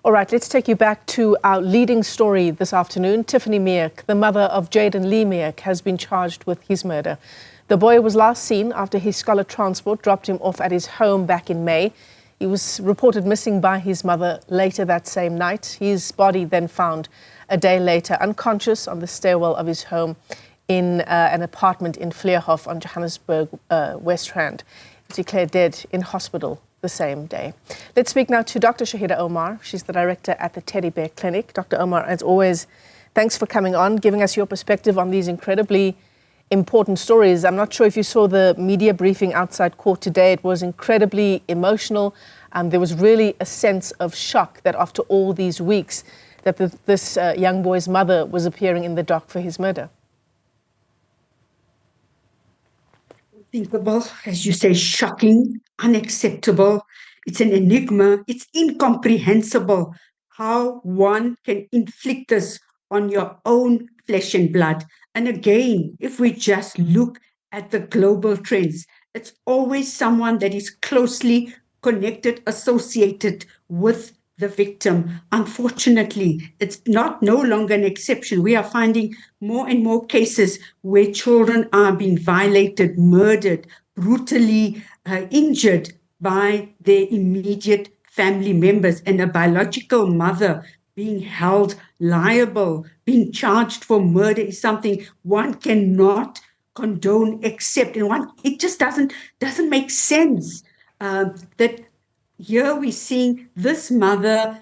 All right, let's take you back to our leading story this afternoon. Tiffany Meek, the mother of Jayden-Lee Meek, has been charged with his murder. The boy was last seen after his Scholar Transport dropped him off at his home back in May. He was reported missing by his mother later that same night. His body then found a day later, unconscious on the stairwell of his home in an apartment in Vleerhof on Johannesburg West Rand. He was declared dead in hospital the same day. Let's speak now to Dr. Shaheda Omar. She's the director at the Teddy Bear Clinic. Dr. Omar, as always, thanks for coming on, giving us your perspective on these incredibly important stories. I'm not sure if you saw the media briefing outside court today. It was incredibly emotional. There was really a sense of shock that after all these weeks that this young boy's mother was appearing in the dock for his murder. Unthinkable, as you say, shocking, unacceptable. It's an enigma. It's incomprehensible how one can inflict this on your own flesh and blood. And again, if we just look at the global trends, it's always someone that is closely connected, associated with the victim. Unfortunately, it's no longer an exception. We are finding more and more cases where children are being violated, murdered, brutally injured by their immediate family members, and a biological mother being held liable, being charged for murder is something one cannot condone, accept, and it just doesn't make sense that here we're seeing this mother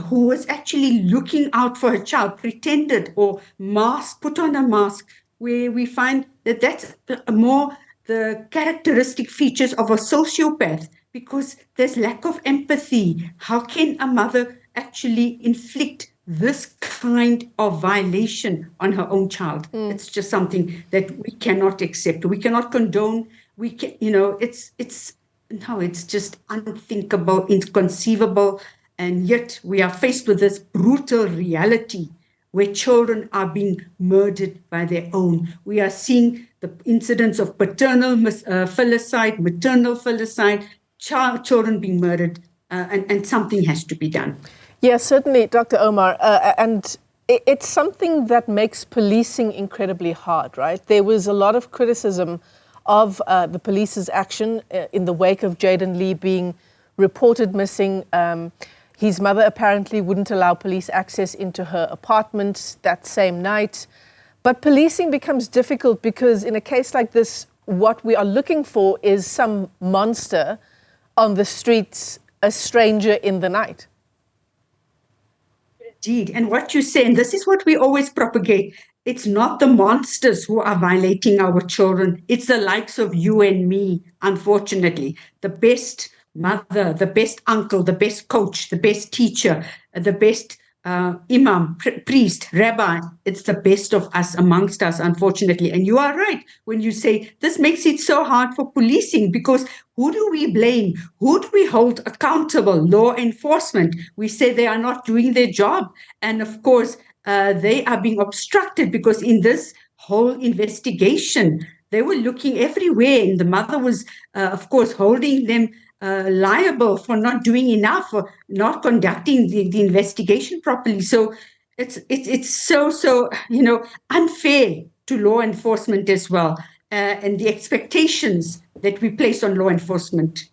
who was actually looking out for her child, pretended or put on a mask, where we find that that's more the characteristic features of a sociopath, because there's lack of empathy. How can a mother actually inflict this kind of violation on her own child? It's just something that we cannot accept. We cannot condone. It's just unthinkable, inconceivable, and yet we are faced with this brutal reality where children are being murdered by their own. We are seeing the incidents of paternal filicide, maternal filicide, children being murdered, and something has to be done. Yes, certainly, Dr. Omar, and it's something that makes policing incredibly hard, right? There was a lot of criticism of the police's action in the wake of Jayden-Lee being reported missing. His mother apparently wouldn't allow police access into her apartment that same night. But policing becomes difficult because in a case like this, what we are looking for is some monster on the streets, a stranger in the night. Indeed. And what you say, and this is what we always propagate, it's not the monsters who are violating our children. It's the likes of you and me, unfortunately. The best mother, the best uncle, the best coach, the best teacher, the best imam, priest, rabbi. It's the best of us amongst us, unfortunately. And you are right when you say this makes it so hard for policing, because who do we blame? Who do we hold accountable? Law enforcement. We say they are not doing their job. And of course, they are being obstructed because in this whole investigation, they were looking everywhere. And the mother was, of course, holding them liable for not doing enough, for not conducting the investigation properly. So it's so unfair to law enforcement as well, and the expectations that we place on law enforcement.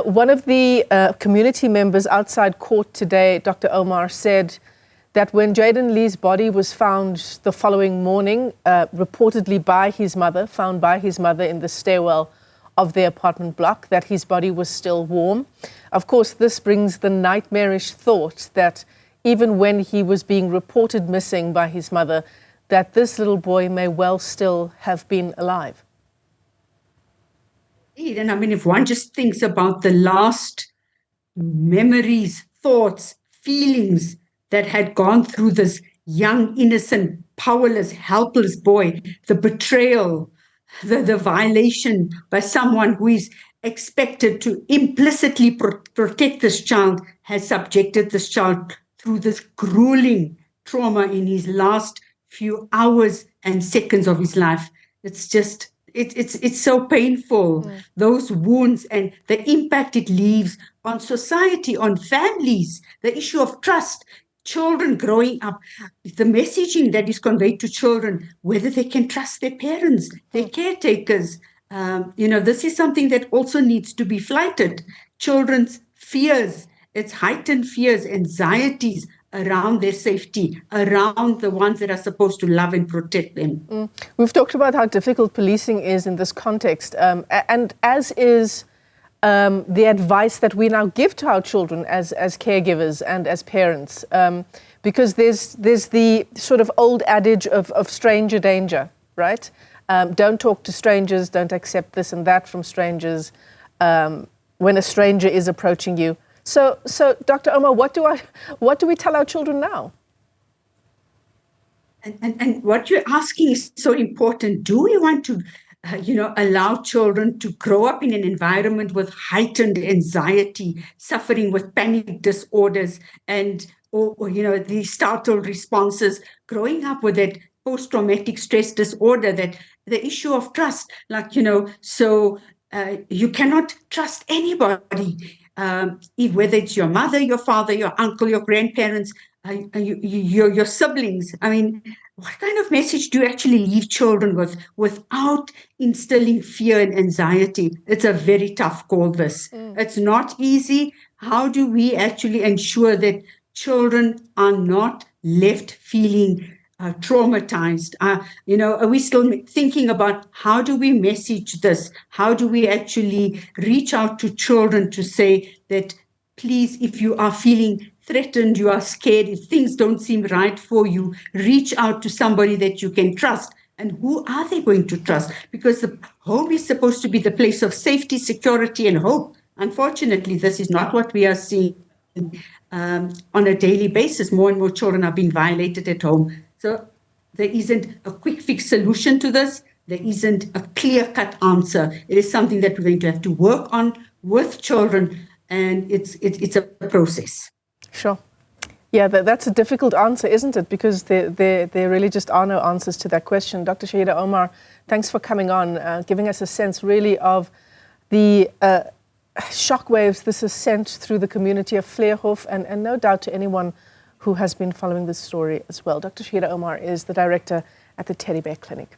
One of the community members outside court today, Dr. Omar, said that when Jayden-Lee's body was found the following morning, reportedly found by his mother in the stairwell of their apartment block, that his body was still warm. Of course, this brings the nightmarish thought that even when he was being reported missing by his mother, that this little boy may well still have been alive. And I mean, if one just thinks about the last memories, thoughts, feelings that had gone through this young, innocent, powerless, helpless boy, the betrayal, the violation by someone who is expected to implicitly protect this child, has subjected this child through this grueling trauma in his last few hours and seconds of his life. It's just, it's so painful, those wounds and the impact it leaves on society, on families, the issue of trust, children growing up, the messaging that is conveyed to children, whether they can trust their parents, their caretakers. This is something that also needs to be flighted. Children's fears, it's heightened fears, anxieties around their safety, around the ones that are supposed to love and protect them. We've talked about how difficult policing is in this context, and as is the advice that we now give to our children as caregivers and as parents, because there's the sort of old adage of stranger danger, right? Don't talk to strangers, don't accept this and that from strangers when a stranger is approaching you. So Dr. Omar, what do we tell our children now? And what you're asking is so important. Do we want to allow children to grow up in an environment with heightened anxiety, suffering with panic disorders, and or these startled responses, growing up with that post-traumatic stress disorder, that the issue of trust, you cannot trust anybody, whether it's your mother, your father, your uncle, your grandparents, your siblings. I mean, what kind of message do you actually leave children with without instilling fear and anxiety? It's a very tough call, this. It's not easy. How do we actually ensure that children are not left feeling traumatized? Are we still thinking about how do we message this? How do we actually reach out to children to say that, please, if you are feeling threatened, you are scared, if things don't seem right for you, reach out to somebody that you can trust. And who are they going to trust? Because the home is supposed to be the place of safety, security, and hope. Unfortunately, this is not what we are seeing on a daily basis. More and more children are being violated at home. So there isn't a quick fix solution to this. There isn't a clear-cut answer. It is something that we're going to have to work on with children, and it's a process. Sure. Yeah, that's a difficult answer, isn't it? Because there really just are no answers to that question. Dr. Shaheda Omar, thanks for coming on, giving us a sense really of the shockwaves this has sent through the community of Vleerhof, and no doubt to anyone who has been following this story as well. Dr. Shaheda Omar is the director at the Teddy Bear Clinic.